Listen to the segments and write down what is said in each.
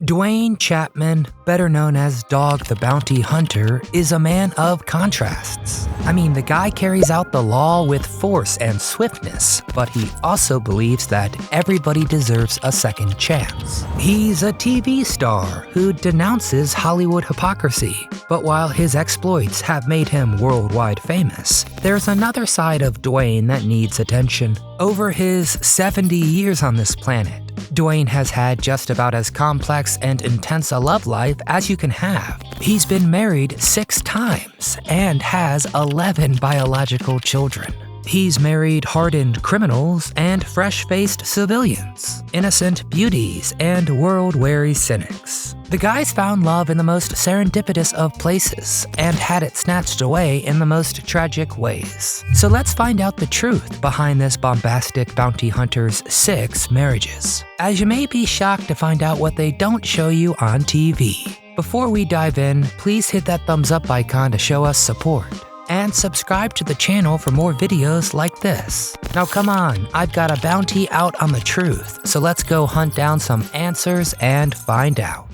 Duane Chapman, better known as Dog the Bounty Hunter, is a man of contrasts. I mean, the guy carries out the law with force and swiftness, but he also believes that everybody deserves a second chance. He's a TV star who denounces Hollywood hypocrisy, but while his exploits have made him worldwide famous, there's another side of Duane that needs attention. Over his 70 years on this planet, Duane has had just about as complex and intense a love life as you can have. He's been married 6 times and has 11 biological children. He's married hardened criminals and fresh-faced civilians, innocent beauties and world-weary cynics. The guy's found love in the most serendipitous of places and had it snatched away in the most tragic ways. So let's find out the truth behind this bombastic bounty hunter's 6 marriages. As you may be shocked to find out what they don't show you on TV. Before we dive in, please hit that thumbs up icon to show us support. And subscribe to the channel for more videos like this. Now come on, I've got a bounty out on the truth, so let's go hunt down some answers and find out.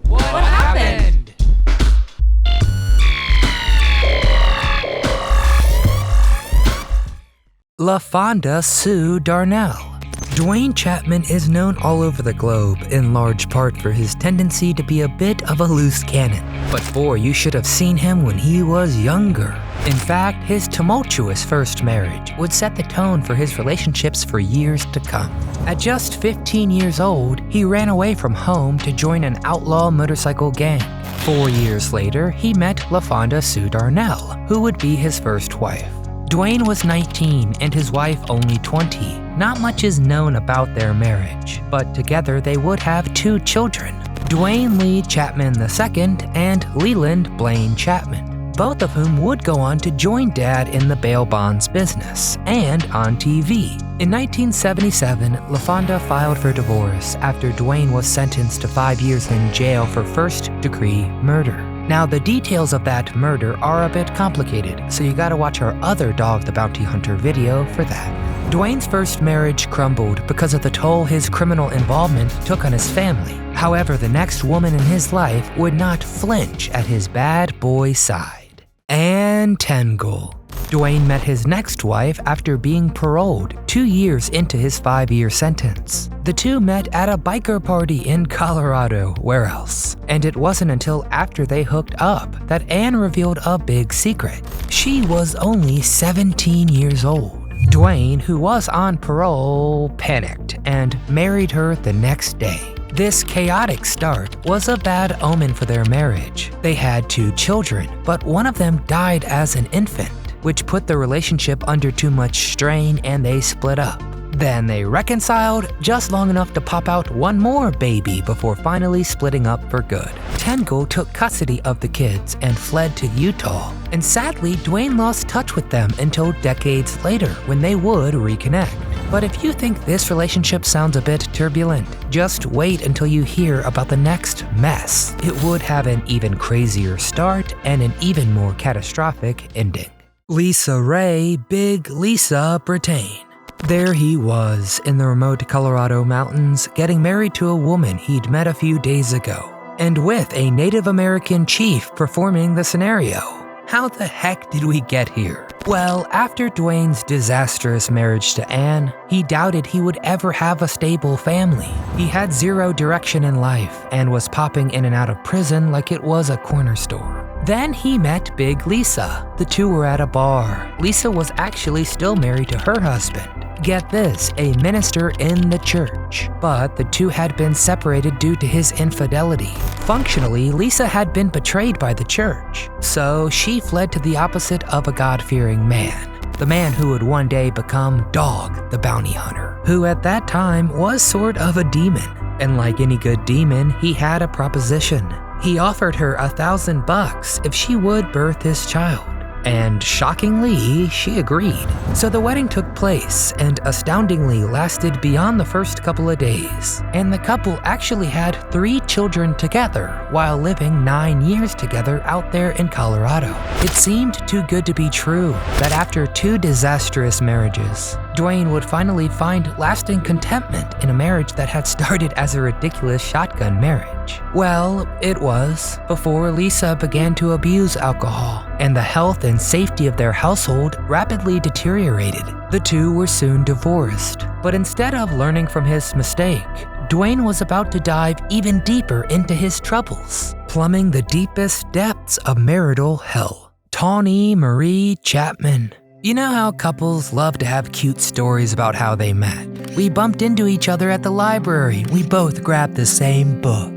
What happened? LaFonda Sue Darnell. Duane Chapman is known all over the globe, in large part for his tendency to be a bit of a loose cannon. But boy, you should have seen him when he was younger. In fact, his tumultuous first marriage would set the tone for his relationships for years to come. At just 15 years old, he ran away from home to join an outlaw motorcycle gang. 4 years later, he met LaFonda Sue Darnell, who would be his first wife. Duane was 19 and his wife only 20. Not much is known about their marriage, but together they would have 2 children, Duane Lee Chapman II and Leland Blaine Chapman, both of whom would go on to join Dad in the bail bonds business and on TV. In 1977, LaFonda filed for divorce after Duane was sentenced to 5 years in jail for first-degree murder. Now, the details of that murder are a bit complicated, so you gotta watch our other Dog the Bounty Hunter video for that. Duane's first marriage crumbled because of the toll his criminal involvement took on his family. However, the next woman in his life would not flinch at his bad boy side. Anne Tengel. Duane met his next wife after being paroled 2 years into his 5-year sentence. The two met at a biker party in Colorado, where else? And it wasn't until after they hooked up that Anne revealed a big secret. She was only 17 years old. Duane, who was on parole, panicked and married her the next day. This chaotic start was a bad omen for their marriage. They had 2 children, but one of them died as an infant, which put the relationship under too much strain and they split up. Then they reconciled just long enough to pop out one more baby before finally splitting up for good. Tengel took custody of the kids and fled to Utah. And sadly, Duane lost touch with them until decades later when they would reconnect. But if you think this relationship sounds a bit turbulent, just wait until you hear about the next mess. It would have an even crazier start and an even more catastrophic ending. Lisa Ray Big Lisa Brittain. There he was in the remote Colorado mountains, getting married to a woman he'd met a few days ago, and with a Native American chief performing the scenario. How the heck did we get here? Well, after Duane's disastrous marriage to Anne, he doubted he would ever have a stable family. He had 0 direction in life and was popping in and out of prison like it was a corner store. Then he met Big Lisa. The two were at a bar. Lisa was actually still married to her husband. Get this, a minister in the church. But the two had been separated due to his infidelity. Functionally, Lisa had been betrayed by the church. So she fled to the opposite of a God-fearing man. The man who would one day become Dog the Bounty Hunter, who at that time was sort of a demon. And like any good demon, he had a proposition. He offered her $1,000 if she would birth his child. And shockingly, she agreed. So the wedding took place and astoundingly lasted beyond the first couple of days. And the couple actually had 3 children together while living 9 years together out there in Colorado. It seemed too good to be true that after 2 disastrous marriages, Duane would finally find lasting contentment in a marriage that had started as a ridiculous shotgun marriage. Well, it was before Lisa began to abuse alcohol, and the health and safety of their household rapidly deteriorated. The two were soon divorced, but instead of learning from his mistake, Duane was about to dive even deeper into his troubles, plumbing the deepest depths of marital hell. Tawny Marie Chapman. You know how couples love to have cute stories about how they met? We bumped into each other at the library. We both grabbed the same book.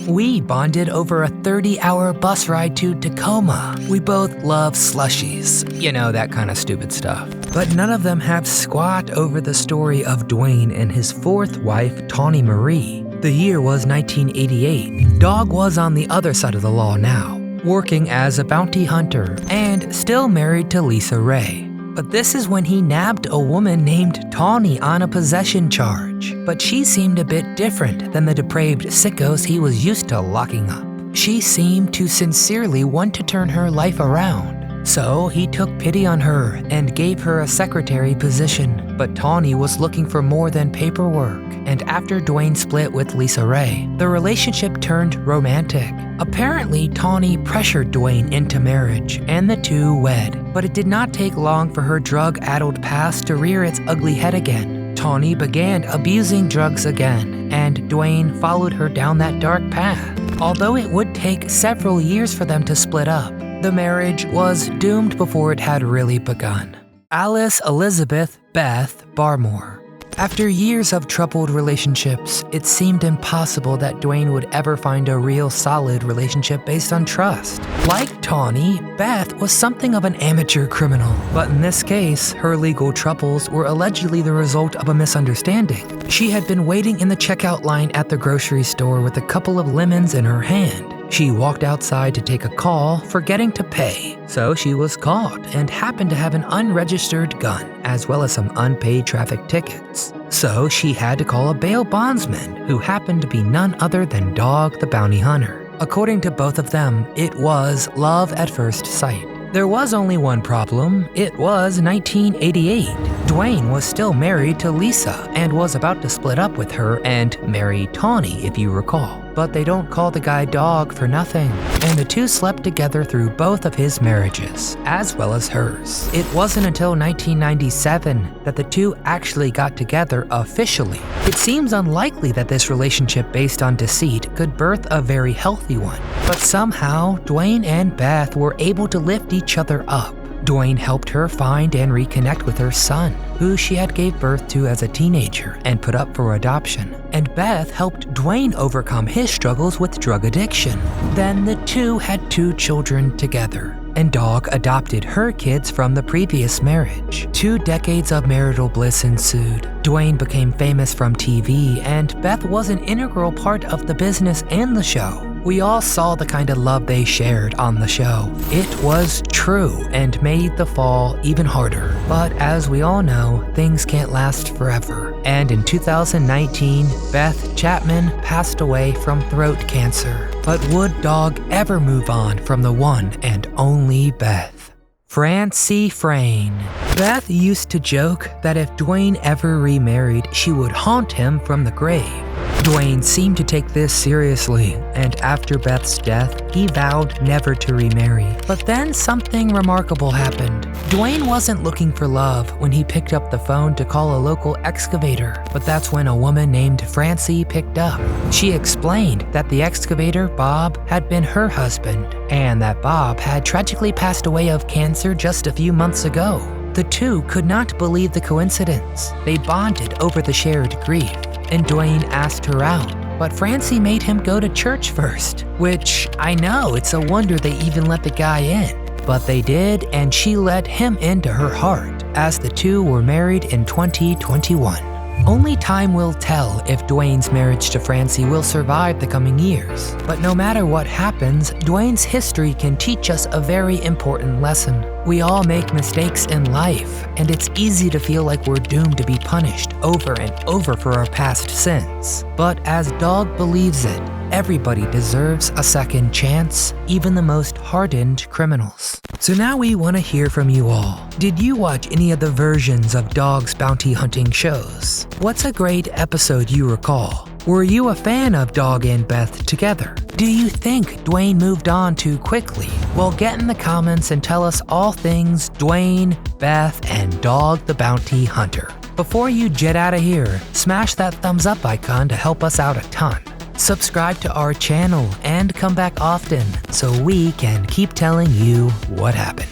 We bonded over a 30-hour bus ride to Tacoma. We both love slushies. You know, that kind of stupid stuff. But none of them have squat over the story of Duane and his 4th wife, Tawny Marie. The year was 1988. Dog was on the other side of the law now, working as a bounty hunter and still married to Lisa Ray. But this is when he nabbed a woman named Tawny on a possession charge. But she seemed a bit different than the depraved sickos he was used to locking up. She seemed to sincerely want to turn her life around. So he took pity on her and gave her a secretary position. But Tawny was looking for more than paperwork. And after Duane split with Lisa Ray, the relationship turned romantic. Apparently, Tawny pressured Duane into marriage, and the two wed. But it did not take long for her drug-addled past to rear its ugly head again. Tawny began abusing drugs again, and Duane followed her down that dark path. Although it would take several years for them to split up, the marriage was doomed before it had really begun. Alice Elizabeth Beth Barmore. After years of troubled relationships, it seemed impossible that Duane would ever find a real solid relationship based on trust. Like Tawny, Beth was something of an amateur criminal, but in this case, her legal troubles were allegedly the result of a misunderstanding. She had been waiting in the checkout line at the grocery store with a couple of lemons in her hand. She walked outside to take a call, forgetting to pay. So she was caught and happened to have an unregistered gun, as well as some unpaid traffic tickets. So she had to call a bail bondsman, who happened to be none other than Dog the Bounty Hunter. According to both of them, it was love at first sight. There was only one problem. It was 1988. Duane was still married to Lisa and was about to split up with her and marry Tawny, if you recall. But they don't call the guy Dog for nothing. And the two slept together through both of his marriages, as well as hers. It wasn't until 1997 that the two actually got together officially. It seems unlikely that this relationship based on deceit could birth a very healthy one. But somehow, Duane and Beth were able to lift each other up. Duane helped her find and reconnect with her son, who she had gave birth to as a teenager and put up for adoption. And Beth helped Duane overcome his struggles with drug addiction. Then the two had 2 children together, and Dog adopted her kids from the previous marriage. 2 decades of marital bliss ensued. Duane became famous from TV, and Beth was an integral part of the business and the show. We all saw the kind of love they shared on the show. It was true and made the fall even harder. But as we all know, things can't last forever. And in 2019, Beth Chapman passed away from throat cancer. But would Dog ever move on from the one and only Beth? Francie Frayne. Beth used to joke that if Duane ever remarried, she would haunt him from the grave. Duane seemed to take this seriously, and after Beth's death, he vowed never to remarry. But then something remarkable happened. Duane wasn't looking for love when he picked up the phone to call a local excavator, but that's when a woman named Francie picked up. She explained that the excavator, Bob, had been her husband, and that Bob had tragically passed away of cancer just a few months ago. The two could not believe the coincidence. They bonded over the shared grief, and Duane asked her out. But Francie made him go to church first, which I know it's a wonder they even let the guy in. But they did, and she let him into her heart, as the two were married in 2021. Only time will tell if Duane's marriage to Francie will survive the coming years. But no matter what happens, Duane's history can teach us a very important lesson. We all make mistakes in life, and it's easy to feel like we're doomed to be punished over and over for our past sins. But as Dog believes it, everybody deserves a second chance, even the most hardened criminals. So now we want to hear from you all. Did you watch any of the versions of Dog's bounty hunting shows? What's a great episode you recall? Were you a fan of Dog and Beth together? Do you think Duane moved on too quickly? Well, get in the comments and tell us all things Duane, Beth, and Dog the Bounty Hunter. Before you jet out of here, smash that thumbs up icon to help us out a ton. Subscribe to our channel and come back often so we can keep telling you what happened.